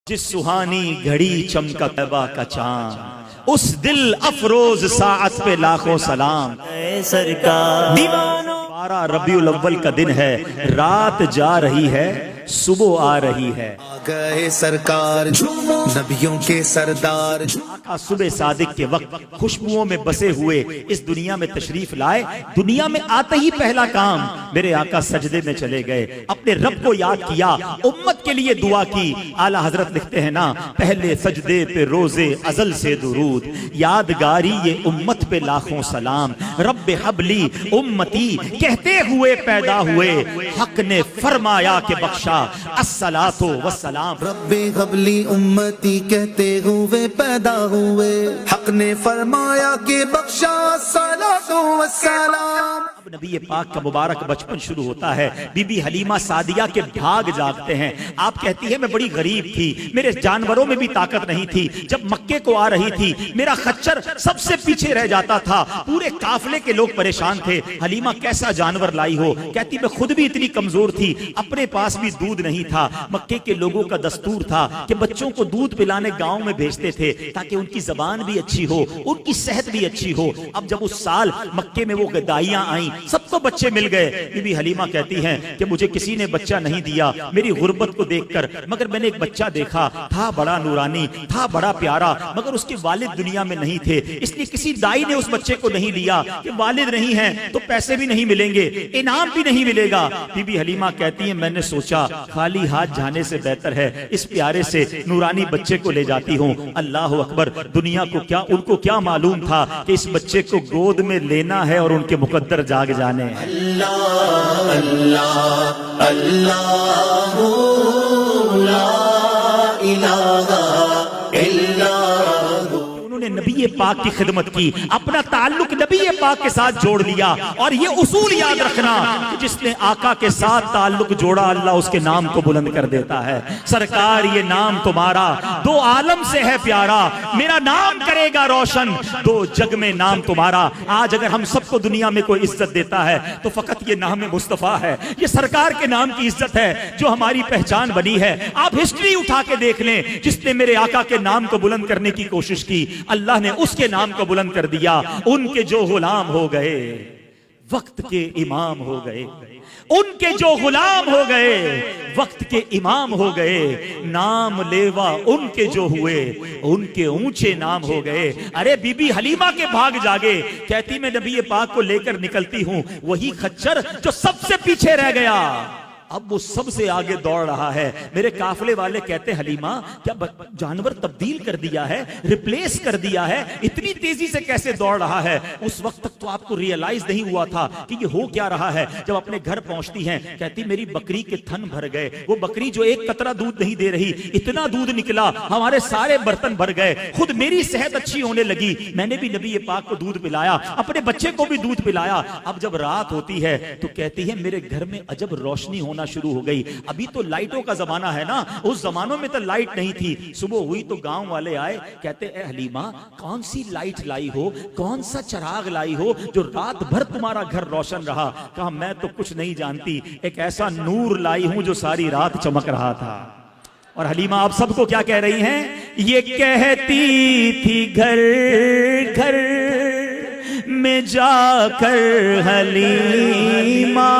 جس سہانی گھڑی چمکا طیبہ کا چاند، اس دل افروز ساعت پہ لاکھوں سلام۔ اے سرکار دیوانوں 12 ربیع الاول کا دن ہے، رات جا رہی ہے، صبح آ رہی ہے۔ آ گئے سرکار نبیوں کے سردار، آقا صبح صادق کے وقت خوشبوؤں میں بسے ہوئے اس دنیا میں تشریف لائے۔ دنیا میں آتے ہی پہلا کام میرے آقا سجدے میں چلے گئے، اپنے رب کو یاد کیا، امت کے لیے دعا کی۔ اعلیٰ حضرت لکھتے ہیں نا، پہلے سجدے پہ روزے ازل سے درود، یادگاری یہ امت پہ لاکھوں سلام۔ رب حبلی امتی کہتے ہوئے پیدا ہوئے، حق نے فرمایا کہ بخشا الصلاۃ والسلام۔ رب قبلی امتی کہتے ہوئے پیدا ہوئے، حق نے فرمایا کہ بخشا الصلاۃ والسلام۔ اب نبی پاک کا مبارک بچپن شروع ہوتا ہے۔ بی بی حلیمہ سعدیہ کے بھاگ جاگتے ہیں۔ آپ کہتی ہے میں بڑی غریب تھی، میرے جانوروں میں بھی طاقت نہیں تھی، جب مکے کو آ رہی تھی میرا خچر سب سے پیچھے رہ جاتا تھا، پورے قافلے کے لوگ پریشان تھے، حلیمہ کیسا جانور لائی ہو؟ کہتی میں خود بھی اتنی کمزور تھی، اپنے پاس بھی دودھ نہیں تھا۔ مکے کے لوگوں کا دستور تھا کہ بچوں کو دودھ پلانے گاؤں میں بھیجتے تھے تاکہ ان کی زبان بھی اچھی ہو، ان کی صحت بھی اچھی ہو۔ اب جب اس سال مکے میں وہ گدائیاں آئیں، سب کو بچے مل گئے۔ بی بی حلیمہ کہتی ہیں کہ مجھے کسی نے بچہ نہیں دیا میری غربت کو دیکھ کر، مگر میں نے ایک بچہ دیکھا، تھا بڑا نورانی، تھا بڑا پیارا، مگر اس کے والد دنیا میں نہیں تھے، اس لیے کسی دائی نے اس بچے کو نہیں لیا کہ والد نہیں ہیں تو پیسے بھی نہیں ملیں گے، انعام بھی نہیں ملے گا۔ بی بی حلیمہ کہتی ہیں میں نے سوچا خالی ہاتھ جانے سے بہتر ہے اس پیارے سے نورانی بچے کو لے جاتی ہوں۔ اللہ اکبر! دنیا کو کیا، ان کو کیا معلوم تھا کہ اس بچے کو گود میں لینا ہے اور ان کے مقدر جاگ جانے ہیں۔ اللہ اللہ اللہ لا الہ الا انہوں نے نبی پاک کی خدمت کی، اپنا تعلق نبی پاک کے ساتھ جوڑ لیا۔ اور یہ اصول یاد رکھنا کہ جس نے آقا کے ساتھ تعلق جوڑا اللہ اس کے نام کو بلند کر دیتا ہے۔ سرکار یہ نام تمہارا دو عالم سے ہے پیارا، میرا نام کرے گا روشن دو جگ میں نام تمہارا۔ آج اگر ہم سب کو دنیا میں کوئی عزت دیتا ہے تو فقط یہ نام مصطفیٰ ہے، یہ سرکار کے نام کی عزت ہے جو ہماری پہچان بنی ہے۔ آپ ہسٹری اٹھا کے دیکھ لیں، جس نے میرے آقا کے نام کو بلند کرنے کی کوشش کی اللہ نے اس کے نام کو بلند کر دیا۔ ان کے جو غلام ہو گئے وقت کے امام ہو گئے، ان کے جو غلام ہو گئے وقت کے امام ہو گئے، نام لیوا ان کے جو ہوئے ان کے اونچے نام ہو گئے۔ ارے بی بی حلیمہ کے بھاگ جاگے، کہتی میں نبی پاک کو لے کر نکلتی ہوں، وہی خچر جو سب سے پیچھے رہ گیا اب وہ سب سے آگے دوڑ رہا ہے۔ میرے قافلے والے کہتے حلیمہ کیا جانور تبدیل کر دیا ہے، ریپلیس کر دیا ہے، اتنی تیزی سے کیسے دوڑ رہا ہے؟ اس وقت تک تو آپ کو ریئلائز نہیں ہوا تھا کہ یہ ہو کیا رہا ہے۔ جب اپنے گھر پہنچتی ہیں کہتی میری بکری کے تھن بھر گئے، وہ بکری جو ایک قطرہ دودھ نہیں دے رہی، اتنا دودھ نکلا ہمارے سارے برتن بھر گئے، خود میری صحت اچھی ہونے لگی، میں نے بھی نبی پاک کو دودھ پلایا، اپنے بچے کو بھی دودھ پلایا۔ اب جب رات ہوتی ہے تو کہتی ہے میرے گھر میں عجب روشنی ہونا شروع ہو گئی۔ ابھی تو لائٹوں کا زمانہ ہے نا، اس زمانوں میں تو لائٹ نہیں تھی۔ صبح ہوئی تو گاؤں والے آئے، کہتے اے حلیمہ کون سی لائٹ لائی ہو، کون سا چراغ لائی ہو جو رات بھر تمہارا گھر روشن رہا؟ کہا میں تو کچھ نہیں جانتی، ایک ایسا نور لائی ہوں جو ساری رات چمک رہا تھا۔ اور حلیمہ آپ سب کو کیا کہہ رہی ہیں؟ یہ کہتی تھی گھر گھر میں جا کر حلیمہ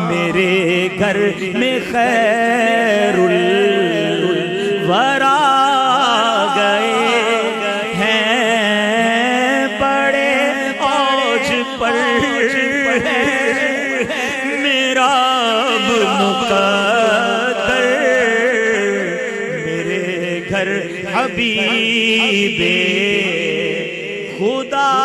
میرے گھر میں خیر الورا گئے ہیں، بڑے اوج پر ہے میرا اب مقدر، میرے گھر حبیب خدا